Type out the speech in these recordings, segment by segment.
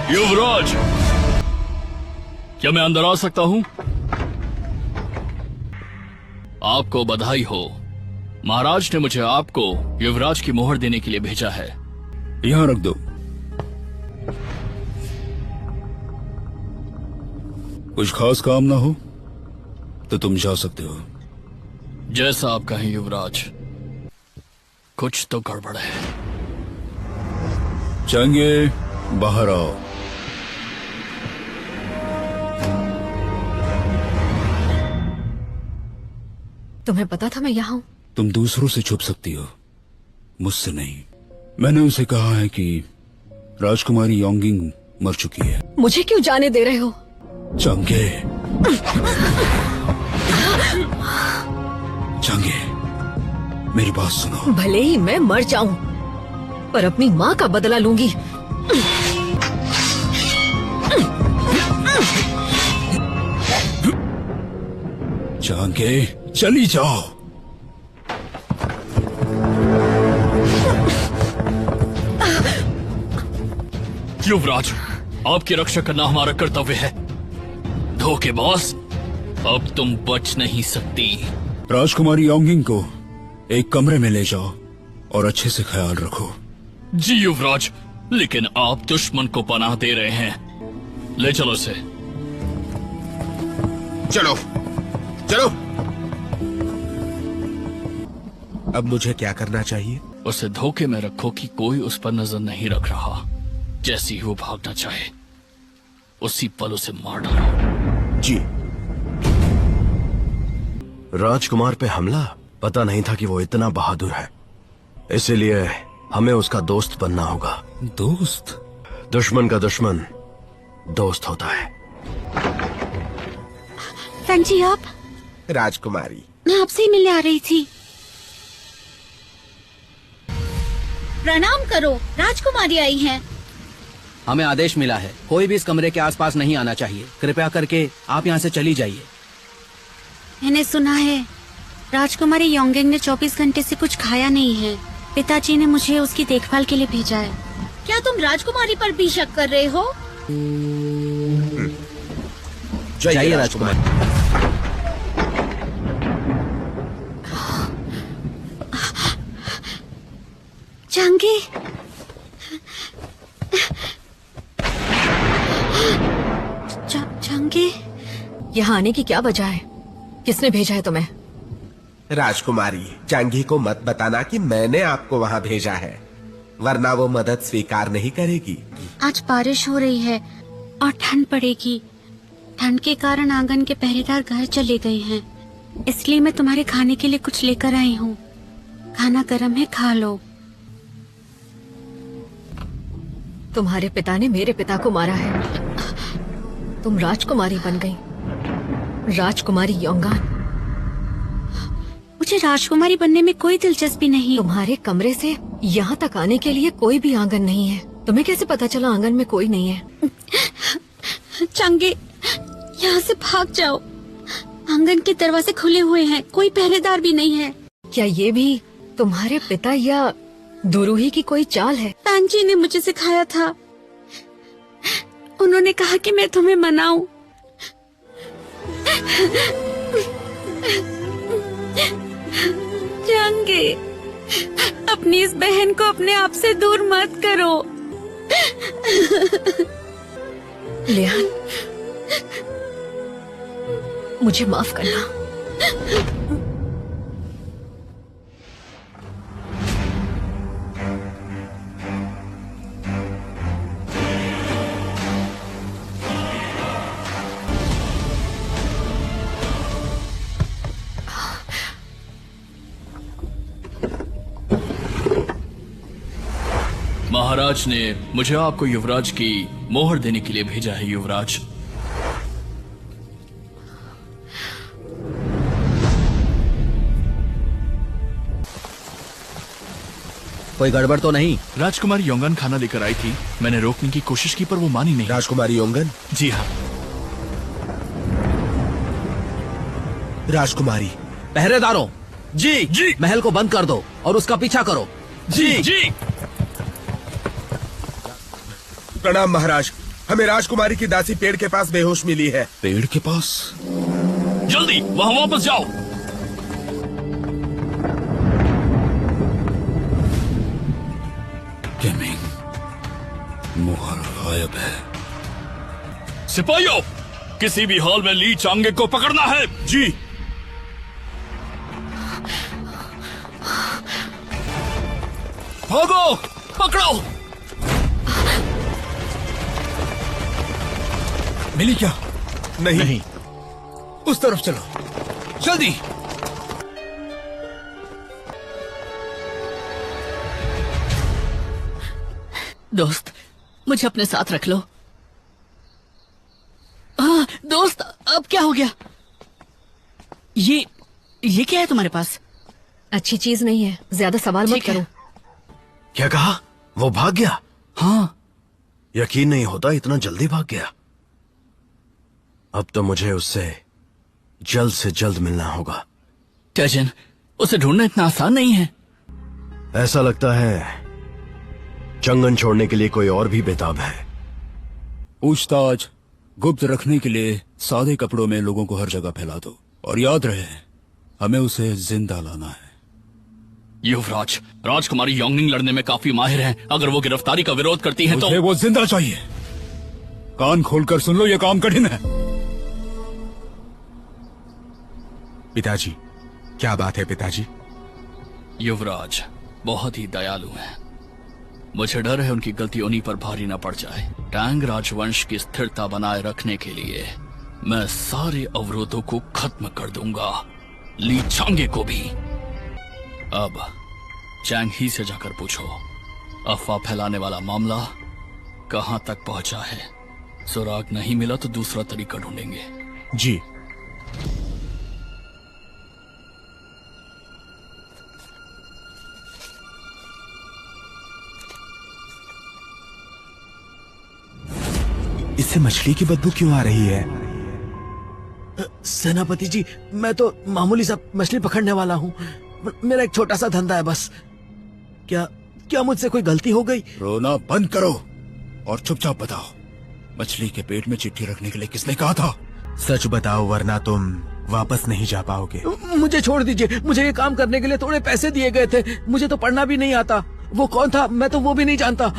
युवराज, क्या मैं अंदर आ सकता हूँ? आपको बधाई हो। महाराज ने मुझे आपको युवराज की मोहर देने के लिए भेजा है। यहाँ रख दो। कुछ खास काम ना हो तो तुम जा सकते हो। जैसा आप कहें युवराज। कुछ तो गड़बड़ है। चंगे, बाहर आओ। तुम्हें पता था मैं यहाँ हूँ? तुम दूसरों से छुप सकती हो, मुझसे नहीं। मैंने उसे कहा है कि राजकुमारी योंगिंग मर चुकी है। मुझे क्यों जाने दे रहे हो? चंगे, चंगे, मेरी बात सुनो। भले ही मैं मर जाऊं, पर अपनी माँ का बदला लूंगी। चंगे, चली जाओ। युवराज, आपकी रक्षा करना हमारा कर्तव्य है। धोखेबाज, अब तुम बच नहीं सकती। राजकुमारी योंगिंग को एक कमरे में ले जाओ और अच्छे से ख्याल रखो। जी युवराज, लेकिन आप दुश्मन को पनाह दे रहे हैं। ले चलो इसे। चलो चलो। अब मुझे क्या करना चाहिए? उसे धोखे में रखो कि कोई उस पर नजर नहीं रख रहा। जैसे ही वो भागना चाहे उसी पल उसे मार डालो। जी। राजकुमार पे हमला? पता नहीं था कि वो इतना बहादुर है, इसीलिए हमें उसका दोस्त बनना होगा। दोस्त? दुश्मन का दुश्मन दोस्त होता है। फैंग जी, आप? राजकुमारी, मैं आपसे ही मिलने आ रही थी। प्रणाम करो, राजकुमारी आई हैं। हमें आदेश मिला है, कोई भी इस कमरे के आसपास नहीं आना चाहिए। कृपया करके आप यहाँ से चली जाइए। मैंने सुना है राजकुमारी योंगिंग ने 24 घंटे से कुछ खाया नहीं है। पिताजी ने मुझे उसकी देखभाल के लिए भेजा है। क्या तुम राजकुमारी पर भी शक कर रहे हो? जाइए राजकुमारी। चंगे, चंगे, यहाँ आने की क्या वजह है? किसने भेजा है तुम्हें? राजकुमारी, चांगी को मत बताना कि मैंने आपको वहाँ भेजा है, वरना वो मदद स्वीकार नहीं करेगी। आज बारिश हो रही है और ठंड पड़ेगी। ठंड के कारण आंगन के पहरेदार घर चले गए हैं, इसलिए मैं तुम्हारे खाने के लिए कुछ लेकर आई हूँ। खाना गर्म है, खा लो। तुम्हारे पिता ने मेरे पिता को मारा है। तुम राजकुमारी बन गई, राजकुमारी योंगान। मुझे राजकुमारी बनने में कोई दिलचस्पी नहीं। तुम्हारे कमरे से यहाँ तक आने के लिए कोई भी आंगन नहीं है। तुम्हें कैसे पता चला आंगन में कोई नहीं है? चंगे, यहाँ से भाग जाओ। आंगन के दरवाजे खुले हुए हैं, कोई पहरेदार भी नहीं है। क्या ये भी तुम्हारे पिता या दुरूही की कोई चाल है? फैंग जी ने मुझे सिखाया था। उन्होंने कहा कि मैं तुम्हें मनाऊं। चंगे, अपनी इस बहन को अपने आप से दूर मत करो। लियान, मुझे माफ करना। महाराज ने मुझे आपको युवराज की मोहर देने के लिए भेजा है। युवराज, कोई गड़बड़ तो नहीं? राजकुमारी योंगन खाना लेकर आई थी। मैंने रोकने की कोशिश की पर वो मानी नहीं। राजकुमारी योंगन? जी हाँ। राजकुमारी। पहरेदारों, जी जी। महल को बंद कर दो और उसका पीछा करो। जी जी। प्रणाम महाराज। हमें राजकुमारी की दासी पेड़ के पास बेहोश मिली है। पेड़ के पास? जल्दी वहां वापस जाओ। केमिंग, मोहर गायब है। सिपाहियों, किसी भी हाल में ली चांगे को पकड़ना है। जी। भागो, पकड़ो। मिली क्या? नहीं। उस तरफ चलो, जल्दी। दोस्त, मुझे अपने साथ रख लो। हाँ दोस्त, अब क्या हो गया? ये क्या है तुम्हारे पास? अच्छी चीज नहीं है, ज्यादा सवाल मत करो। क्या कहा? वो भाग गया? हाँ। यकीन नहीं होता इतना जल्दी भाग गया। अब तो मुझे उससे जल्द से जल्द मिलना होगा। टजन, उसे ढूंढना इतना आसान नहीं है। ऐसा लगता है जंगन छोड़ने के लिए कोई और भी बेताब है। पूछताछ गुप्त रखने के लिए सादे कपड़ों में लोगों को हर जगह फैला दो, और याद रहे हमें उसे जिंदा लाना है। युवराज, राजकुमारी योंगनिंग लड़ने में काफी माहिर हैं। अगर वो गिरफ्तारी का विरोध करती हैं तो मुझे वो जिंदा चाहिए। कान खोलकर सुन लो, ये काम कठिन है। पिताजी, क्या बात है पिताजी? युवराज बहुत ही दयालु हैं। मुझे डर है उनकी गलती उन्हीं पर भारी न पड़ जाए। टैंग राजवंश की स्थिरता बनाए रखने के लिए मैं सारे अवरोधों को खत्म कर दूंगा, ली चांगे को भी। अब चैंग ही से जाकर पूछो, अफवाह फैलाने वाला मामला कहां तक पहुंचा है। सुराग नहीं मिला तो दूसरा तरीका ढूंढेंगे। जी। इससे मछली की बदबू क्यों आ रही है? सेनापति जी, मैं तो मामूली सा मछली पकड़ने वाला हूँ। मेरा एक छोटा सा धंधा है बस। क्या मुझसे कोई गलती हो गई? रोना बंद करो और चुपचाप बताओ, मछली के पेट में चिट्ठी रखने के लिए किसने कहा था? सच बताओ वरना तुम वापस नहीं जा पाओगे। मुझे छोड़ दीजिए। मुझे ये काम करने के लिए थोड़े पैसे दिए गए थे। मुझे तो पढ़ना भी नहीं आता। वो कौन था मैं तो वो भी नहीं जानता।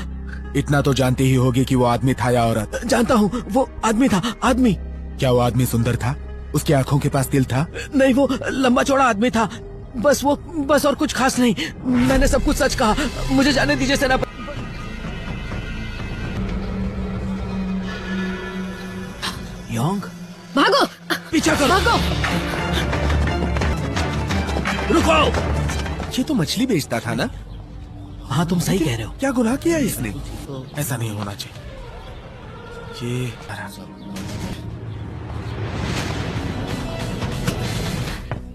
इतना तो जानती ही होगी कि वो आदमी था या औरत। जानता हूँ, वो आदमी था। आदमी। क्या वो आदमी सुंदर था? उसकी आंखों के पास तिल था? नहीं, वो लंबा चौड़ा आदमी था। बस और कुछ खास नहीं। मैंने सब कुछ सच कहा। मुझे जाने दीजिए सेनापति। योंग, भागो, पीछा करो। भागो। रुको। ये तो मछली बेचता था ना? हाँ, तुम सही कह रहे हो। क्या गुनाह किया इसने? ऐसा नहीं होना चाहिए। ये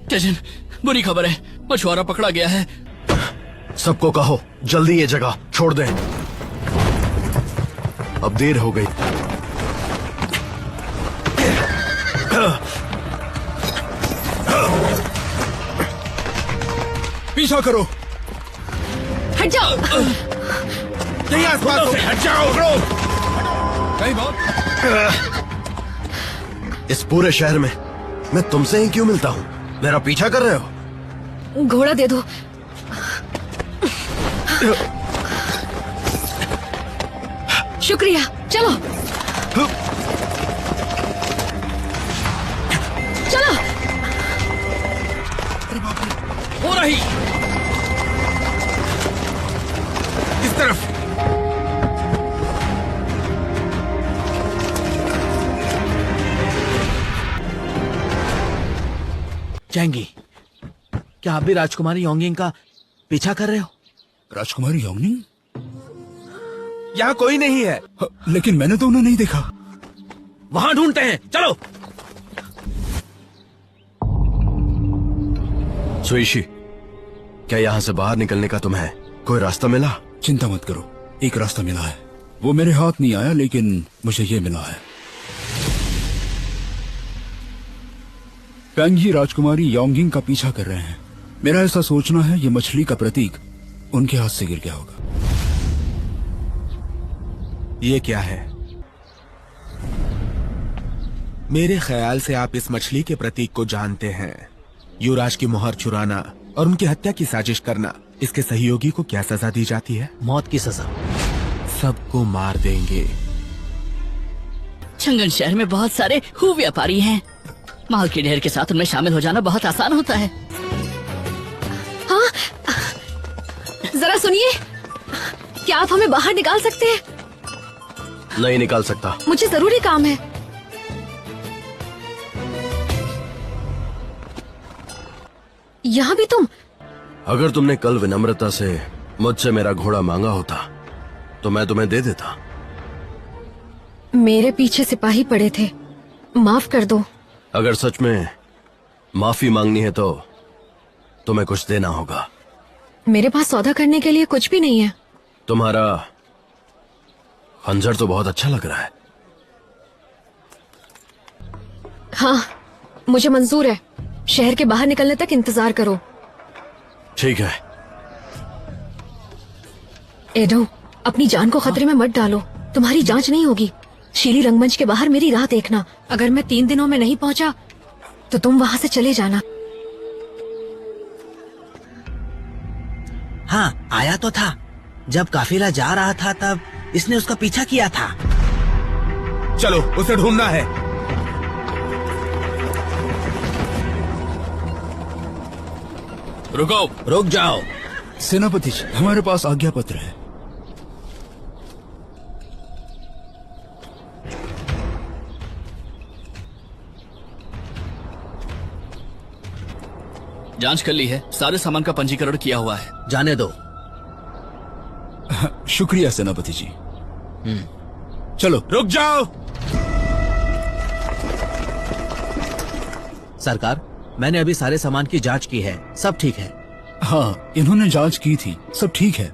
टजन, बुरी खबर है, मछुआरा पकड़ा गया है। सबको कहो जल्दी ये जगह छोड़ दें। अब देर हो गई। पीछा करो। हट जाओ। नहीं, आसपास से हट जाओ। कहीं बात? इस पूरे शहर में मैं तुमसे ही क्यों मिलता हूँ? मेरा पीछा कर रहे हो? घोड़ा दे दो। शुक्रिया, चलो चलो। हो रही इस तरफ। चैंगी, क्या आप भी राजकुमारी योंगिंग का पीछा कर रहे हो? राजकुमारी योंगनिंग? यहाँ कोई नहीं है। लेकिन मैंने तो उन्हें नहीं देखा। वहां ढूंढते हैं, चलो। सुइशी, क्या यहाँ से बाहर निकलने का तुम्हें कोई रास्ता मिला? चिंता मत करो, एक रास्ता मिला है। वो मेरे हाथ नहीं आया, लेकिन मुझे ये मिला है। पेंगी राजकुमारी योंगिंग का पीछा कर रहे हैं। मेरा ऐसा सोचना है ये मछली का प्रतीक उनके हाथ से गिर गया होगा। ये क्या है? मेरे ख्याल से आप इस मछली के प्रतीक को जानते हैं। युवराज की मोहर चुराना और उनकी हत्या की साजिश करना, इसके सहयोगी को क्या सजा दी जाती है? मौत की सजा। सबको मार देंगे। चंगन शहर में बहुत सारे हु व्यापारी हैं। माल के ढेर के साथ उनमें शामिल हो जाना बहुत आसान होता है। हाँ, जरा सुनिए, क्या आप हमें बाहर निकाल सकते हैं? नहीं निकाल सकता। मुझे जरूरी काम है। यहाँ भी तुम? अगर तुमने कल विनम्रता से मुझसे मेरा घोड़ा मांगा होता तो मैं तुम्हें दे देता। मेरे पीछे सिपाही पड़े थे, माफ कर दो। अगर सच में माफी मांगनी है तो तुम्हें कुछ देना होगा। मेरे पास सौदा करने के लिए कुछ भी नहीं है। तुम्हारा खंजर तो बहुत अच्छा लग रहा है। हाँ, मुझे मंजूर है। शहर के बाहर निकलने तक इंतजार करो। ठीक है। एडो, अपनी जान को खतरे में मत डालो। तुम्हारी जांच नहीं होगी। शीली रंगमंच के बाहर मेरी राह देखना। अगर मैं 3 दिनों में नहीं पहुंचा तो तुम वहां से चले जाना। हाँ, आया तो था। जब काफिला जा रहा था तब इसने उसका पीछा किया था। चलो, उसे ढूंढना है। रुको। रुक जाओ। सेनापति जी, हमारे पास आज्ञा पत्र है। जांच कर ली है, सारे सामान का पंजीकरण किया हुआ है। जाने दो। शुक्रिया सेनापति जी। चलो। रुक जाओ। सरकार, मैंने अभी सारे सामान की जांच की है, सब ठीक है। हाँ, इन्होंने जांच की थी, सब ठीक है।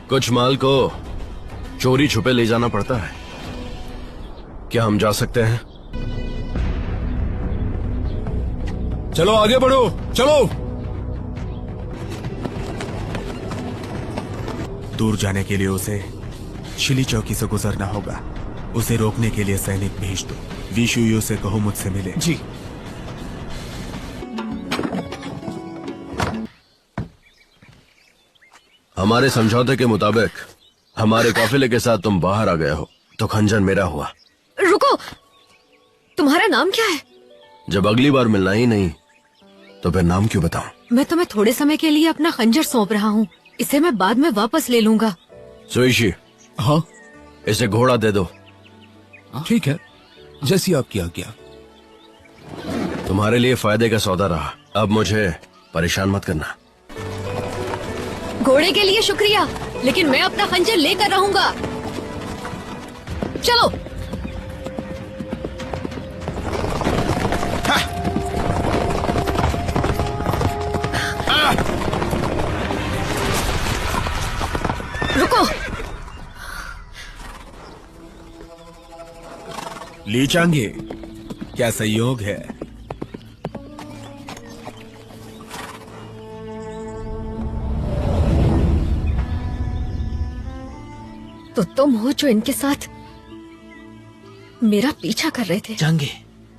कुछ माल को चोरी छुपे ले जाना पड़ता है। क्या हम जा सकते हैं? चलो आगे बढ़ो, चलो। दूर जाने के लिए उसे शिली चौकी से गुजरना होगा। उसे रोकने के लिए सैनिक भेज दो। विशुयु से कहो मुझसे मिले। जी। हमारे समझौते के मुताबिक हमारे काफिले के साथ तुम बाहर आ गए हो तो खंजर मेरा हुआ। रुको, तुम्हारा नाम क्या है? जब अगली बार मिलना ही नहीं तो फिर नाम क्यों बताऊं? मैं तुम्हें थोड़े समय के लिए अपना खंजर सौंप रहा हूँ। इसे मैं बाद में वापस ले लूंगा। सुइशी, हाँ, इसे घोड़ा दे दो। ठीक है, जैसी आपकी आज्ञा। तुम्हारे लिए फायदे का सौदा रहा। अब मुझे परेशान मत करना। घोड़े के लिए शुक्रिया, लेकिन मैं अपना खंजर लेकर रहूंगा। चलो। रुको। लीचांगे, क्या संयोग है? तो तुम हो जो इनके साथ मेरा पीछा कर रहे थे। जंगे।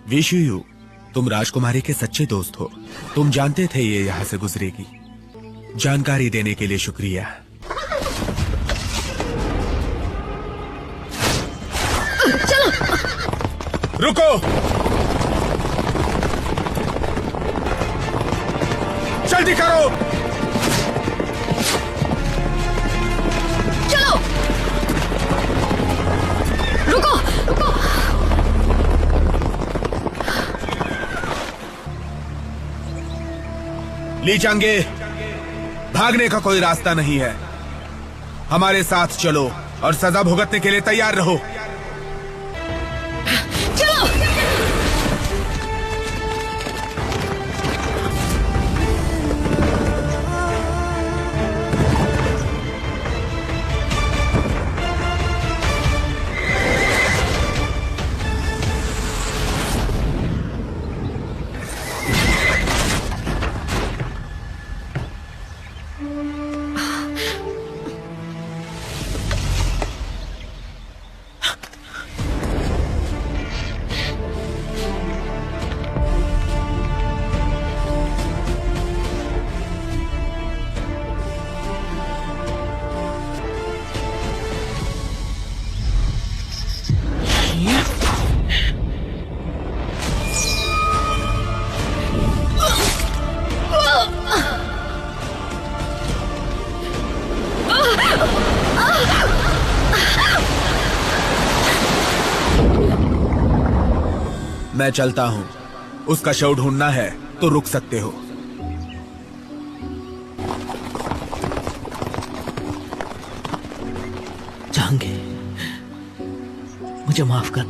विशुयु, तुम राजकुमारी के सच्चे दोस्त हो। तुम जानते थे ये यहाँ से गुजरेगी। जानकारी देने के लिए शुक्रिया। चलो। रुको। जल्दी करो। चलो। रुको, रुको। लीचांगे, भागने का कोई रास्ता नहीं है। हमारे साथ चलो और सजा भुगतने के लिए तैयार रहो। चलो। मैं चलता हूँ। उसका शव ढूंढना है तो रुक सकते हो। जहांगीर, मुझे माफ कर।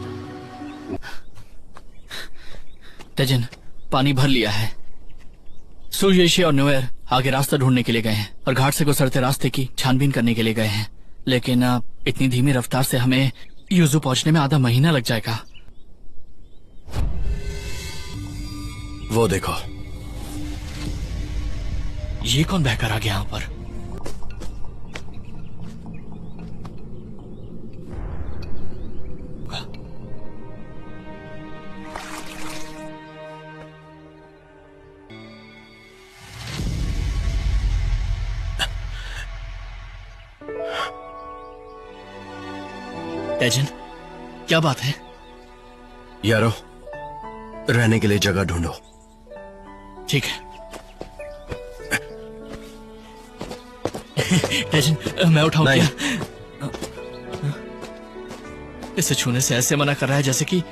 तेजन, पानी भर लिया है। सुयशी और न्यूएर आगे रास्ता ढूंढने के लिए गए हैं और घाट से गुजरते रास्ते की छानबीन करने के लिए गए हैं, लेकिन इतनी धीमी रफ्तार से हमें यूजू पहुंचने में आधा महीना लग जाएगा। वो देखो, ये कौन बहकर आ गया यहाँ पर? तेजन, क्या बात है? यारो, रहने के लिए जगह ढूंढो। ठीक है। तेजन, मैं उठाऊं नहीं। क्या? इसे छूने से ऐसे मना कर रहा है जैसे कि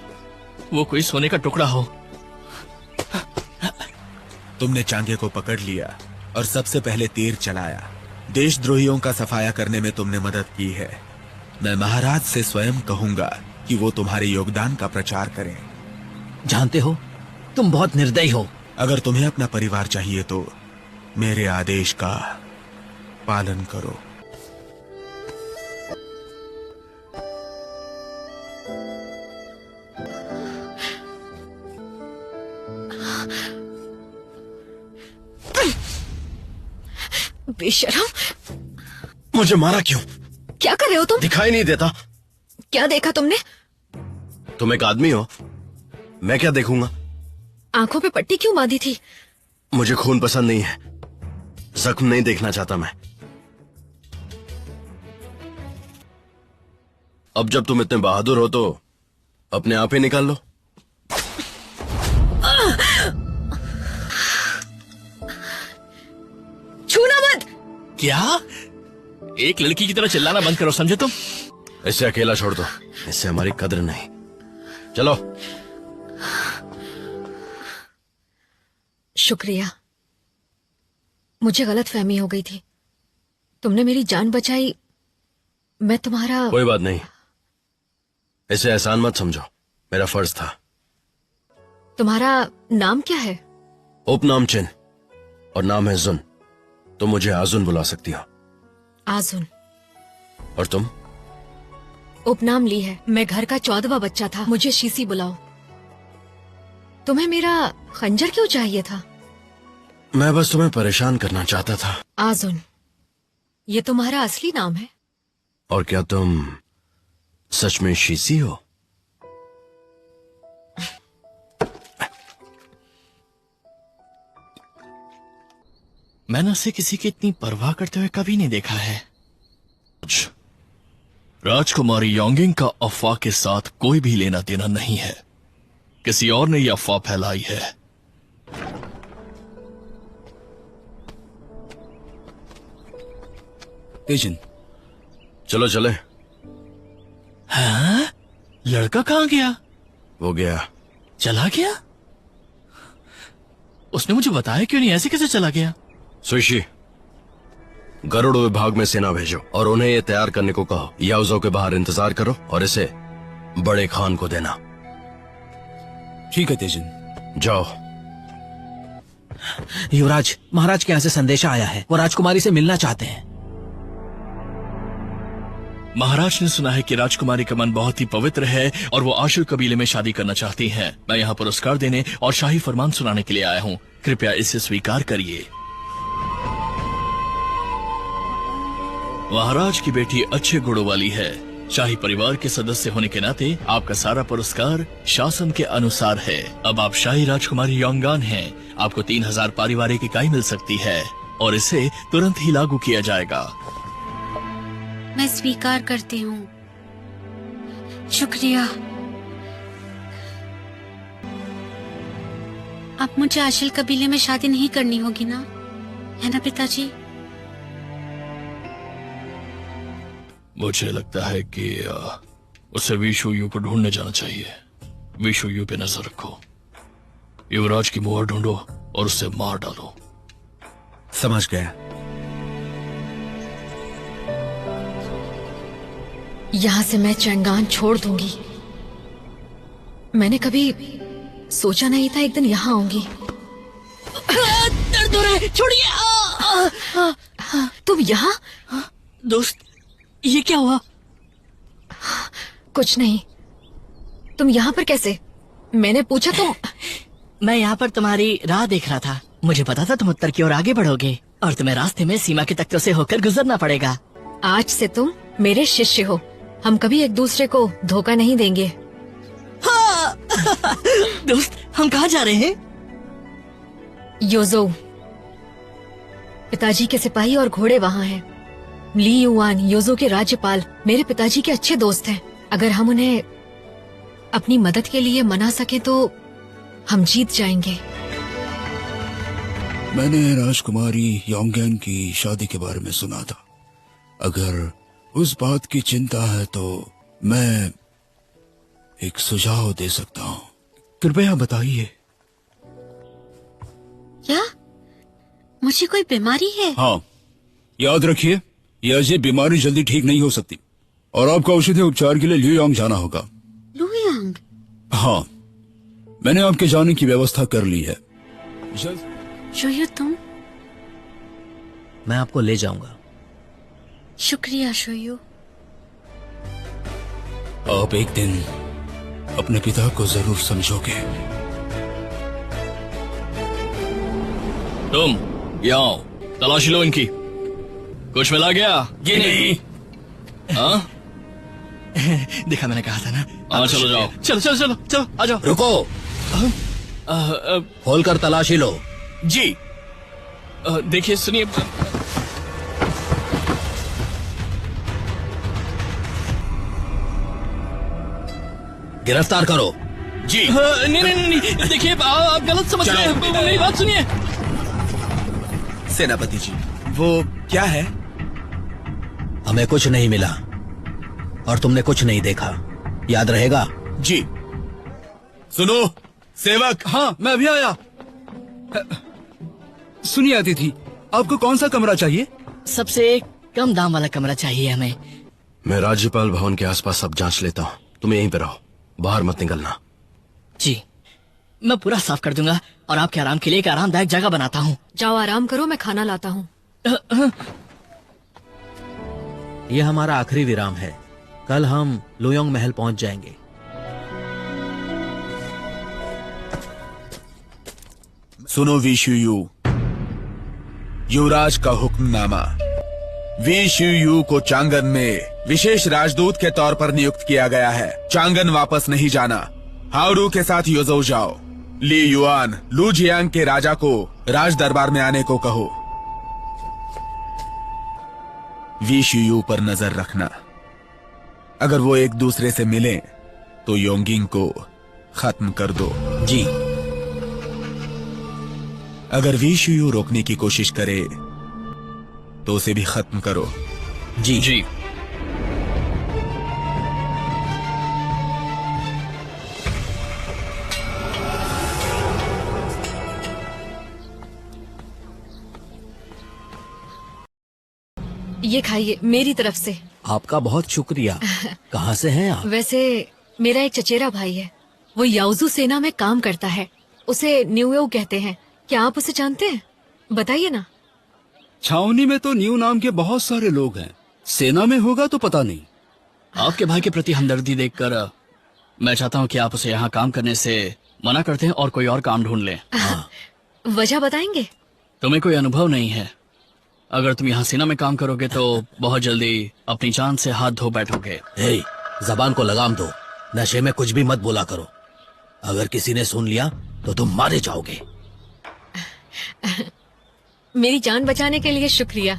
वो कोई सोने का टुकड़ा हो। तुमने चांगे को पकड़ लिया और सबसे पहले तीर चलाया। देशद्रोहियों का सफाया करने में तुमने मदद की है। मैं महाराज से स्वयं कहूंगा कि वो तुम्हारे योगदान का प्रचार करें। जानते हो, तुम बहुत निर्दयी हो। अगर तुम्हें अपना परिवार चाहिए तो मेरे आदेश का पालन करो। बेशरम, मुझे मारा क्यों? क्या कर रहे हो तुम? दिखाई नहीं देता? क्या देखा तुमने? तुम एक आदमी हो, मैं क्या देखूंगा? आंखों पे पट्टी क्यों बांधी थी? मुझे खून पसंद नहीं है, जख्म नहीं देखना चाहता मैं। अब जब तुम इतने बहादुर हो तो अपने आप ही निकाल लो। छूना मत। क्या? एक लड़की की तरह चिल्लाना बंद करो, समझे तुम? इसे अकेला छोड़ दो, इससे हमारी कद्र नहीं। चलो। शुक्रिया, मुझे गलत फहमी हो गई थी। तुमने मेरी जान बचाई, मैं तुम्हारा। कोई बात नहीं, इसे एहसान मत समझो, मेरा फर्ज था। तुम्हारा नाम क्या है? उपनाम चिन और नाम है जुन। तुम मुझे आजुन बुला सकती हो। आजुन। और तुम? उपनाम ली है। मैं घर का 14वां बच्चा था, मुझे शीसी बुलाओ। तुम्हें मेरा खंजर क्यों चाहिए था? मैं बस तुम्हें परेशान करना चाहता था। आजुन, ये तुम्हारा असली नाम है? और क्या तुम सच में शीसी हो? मैंने उसे किसी की इतनी परवाह करते हुए कभी नहीं देखा है। राजकुमारी योंगिंग का अफवाह के साथ कोई भी लेना देना नहीं है। किसी और ने यह अफवाह फैलाई है। तेजन, चलो चले। हाँ? लड़का कहाँ गया? वो गया। चला गया? उसने मुझे बताया क्यों नहीं? ऐसे कैसे चला गया? सुशी, गरुड़ विभाग में सेना भेजो और उन्हें ये तैयार करने को कहो। याओजो के बाहर इंतजार करो और इसे बड़े खान को देना। ठीक है तेजन। जाओ। युवराज, महाराज के यहाँ से संदेशा आया है। वो राजकुमारी से मिलना चाहते हैं। महाराज ने सुना है कि राजकुमारी का मन बहुत ही पवित्र है और वो आशुर कबीले में शादी करना चाहती हैं। मैं यहाँ पुरस्कार देने और शाही फरमान सुनाने के लिए आया हूँ। कृपया इसे स्वीकार करिए। महाराज की बेटी अच्छे गुणों वाली है। शाही परिवार के सदस्य होने के नाते आपका सारा पुरस्कार शासन के अनुसार है। अब आप शाही राजकुमारी योंगान हैं। आपको 3000 पारिवारिक इकाई मिल सकती है और इसे तुरंत ही लागू किया जाएगा। मैं स्वीकार करती हूँ। शुक्रिया। अब मुझे आशिल कबीले में शादी नहीं करनी होगी ना, है ना पिताजी? मुझे लगता है कि उसे वीशु यू को ढूंढने जाना चाहिए। विशुयू पे नजर रखो। युवराज की मोहर ढूंढो और उसे मार डालो। समझ गया। यहाँ से मैं चैंगान छोड़ दूंगी। मैंने कभी सोचा नहीं था एक दिन यहाँ आऊंगी। दर्द हो रहा है, छोड़िए। तुम यहाँ? दोस्त, ये क्या हुआ? कुछ नहीं। तुम यहाँ पर कैसे? मैंने पूछा तो। मैं यहाँ पर तुम्हारी राह देख रहा था। मुझे पता था तुम उत्तर की ओर आगे बढ़ोगे और तुम्हें रास्ते में सीमा के तख्तों से होकर गुजरना पड़ेगा। आज से तुम मेरे शिष्य हो। हम कभी एक दूसरे को धोखा नहीं देंगे। हाँ। दोस्त, हम कहाँ जा रहे हैं? योजो। पिताजी के सिपाही और घोड़े वहाँ हैं। ली युआन, योजो के राज्यपाल, मेरे पिताजी के अच्छे दोस्त हैं। अगर हम उन्हें अपनी मदद के लिए मना सके तो हम जीत जाएंगे। मैंने राजकुमारी योंगेन की शादी के बारे में सुना था। अगर उस बात की चिंता है तो मैं एक सुझाव दे सकता हूँ। कृपया बताइए। क्या मुझे कोई बीमारी है? हाँ, याद रखिए, यह अजीब बीमारी जल्दी ठीक नहीं हो सकती और आपको औषधि उपचार के लिए ल्यूयांग जाना होगा। लुयांग? हाँ, मैंने आपके जाने की व्यवस्था कर ली है। शोयू, तुम? मैं आपको ले जाऊंगा। शुक्रिया शोयू। आप एक दिन अपने पिता को जरूर समझोगे। तुम यहाँ आओ, तलाशी लो इनकी। कुछ मिला क्या? ये नहीं। हाँ देखा, मैंने कहा था ना। हाँ, चलो जाओ। चलो चलो चलो चलो, आ जाओ। रुको, खोलकर तलाशी लो। जी। देखिए, सुनिए। गिरफ्तार करो। जी। नहीं नहीं नहीं, देखिए आप गलत समझ रहे हैं। मेरी बात सुनिए। सेनापति जी, वो क्या है? हमें कुछ नहीं मिला और तुमने कुछ नहीं देखा, याद रहेगा? जी। सुनो सेवक। हाँ, मैं अभी आया। सुनिए अतिथि, आपको कौन सा कमरा चाहिए? सबसे कम दाम वाला कमरा चाहिए हमें। मैं राज्यपाल भवन के आसपास सब जांच लेता हूँ। तुम यहीं पे रहो, बाहर मत निकलना। जी, मैं पूरा साफ कर दूंगा और आपके आराम के लिए एक आरामदायक जगह बनाता हूँ। जाओ आराम करो, मैं खाना लाता हूँ। ये हमारा आखिरी विराम है। कल हम लुयोंग महल पहुंच जाएंगे। सुनो विशुयू, युवराज का हुक्मनामा। विशुयू को चांगन में विशेष राजदूत के तौर पर नियुक्त किया गया है। चांगन वापस नहीं जाना। हाउरू के साथ योजो जाओ। ली युआन, लू जियांग के राजा को राज दरबार में आने को कहो। विशुयू पर नजर रखना। अगर वो एक दूसरे से मिले तो योंगिंग को खत्म कर दो। जी। अगर विशुयू रोकने की कोशिश करे तो उसे भी खत्म करो। जी। जी। ये खाइए मेरी तरफ से। आपका बहुत शुक्रिया। कहाँ से हैं आप? वैसे मेरा एक चचेरा भाई है, वो याओजू सेना में काम करता है। उसे न्यूयो कहते हैं। क्या आप उसे जानते हैं? बताइए ना। छावनी में तो न्यू नाम के बहुत सारे लोग हैं, सेना में होगा तो पता नहीं। आपके भाई के प्रति हमदर्दी देखकर मैं चाहता हूँ कि आप उसे यहाँ काम करने से मना करते हैं और कोई और काम ढूंढ लें। वजह बताएंगे? तुम्हें कोई अनुभव नहीं है। अगर तुम यहाँ सेना में काम करोगे तो बहुत जल्दी अपनी जान से हाथ धो बैठोगे। हे, जबान को लगाम दो। नशे में कुछ भी मत बोला करो। अगर किसी ने सुन लिया तो तुम मारे जाओगे। मेरी जान बचाने के लिए शुक्रिया।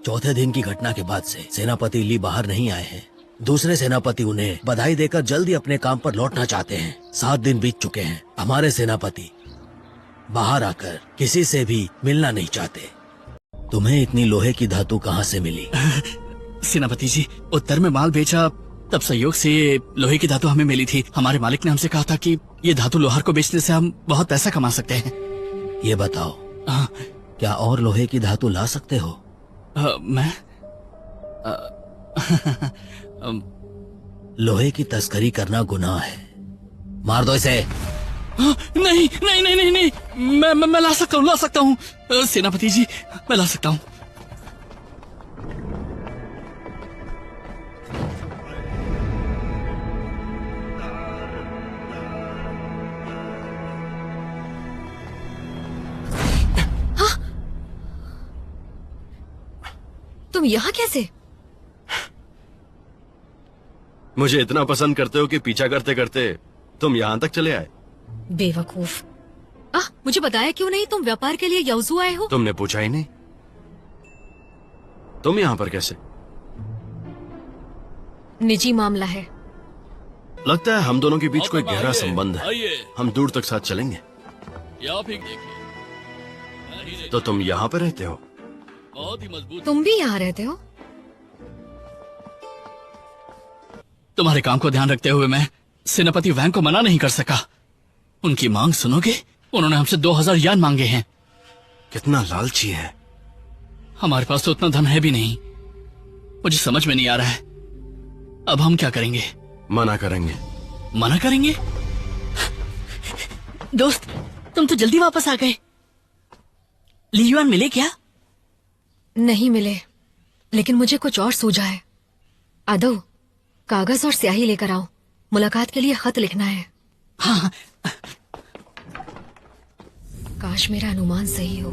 चौथे दिन की घटना के बाद से सेनापति ली बाहर नहीं आए हैं। दूसरे सेनापति उन्हें बधाई देकर जल्दी अपने काम पर लौटना चाहते हैं। 7 दिन बीत चुके हैं। हमारे सेनापति बाहर आकर किसी से भी मिलना नहीं चाहते। तुम्हें इतनी लोहे की धातु कहाँ से मिली? सेनापति जी, उत्तर में माल बेचा तब संयोग से ये लोहे की धातु हमें मिली थी। हमारे मालिक ने हमसे कहा था कि ये धातु लोहार को बेचने से हम बहुत पैसा कमा सकते हैं। ये बताओ, हाँ, क्या और लोहे की धातु ला सकते हो? मैं लोहे की तस्करी करना गुनाह है। मार दो इसे। नहीं नहीं नहीं नहीं नहीं, मैं ला सकता हूँ सेनापति जी, मैं ला सकता हूँ। तुम यहाँ कैसे? मुझे इतना पसंद करते हो कि पीछा करते करते तुम यहाँ तक चले आए। बेवकूफ। मुझे बताया क्यों नहीं तुम व्यापार के लिए यौजू आए हो? तुमने पूछा ही नहीं। तुम यहाँ पर कैसे? निजी मामला है। लगता है हम दोनों के बीच और कोई तुम गहरा आइए, संबंध है। आइए। हम दूर तक साथ चलेंगे। ये आप ही देखिए, तो तुम यहाँ पे रहते हो? बहुत ही मजबूत। तुम भी यहाँ रहते हो? तुम्हारे काम को ध्यान रखते हुए मैं सेनापति वैंग को मना नहीं कर सका। उनकी मांग सुनोगे? उन्होंने हमसे 2000 यान मांगे हैं। कितना लालची है। हमारे पास तो उतना धन है भी नहीं। मुझे समझ में नहीं आ रहा है, अब हम क्या करेंगे? मना करेंगे। मना करेंगे? दोस्त, तुम तो जल्दी वापस आ गए। ली युआन मिले क्या? नहीं मिले, लेकिन मुझे कुछ और सूझा है। आदो, कागज और स्याही लेकर आओ, मुलाकात के लिए खत लिखना है। हाँ, काश मेरा अनुमान सही हो।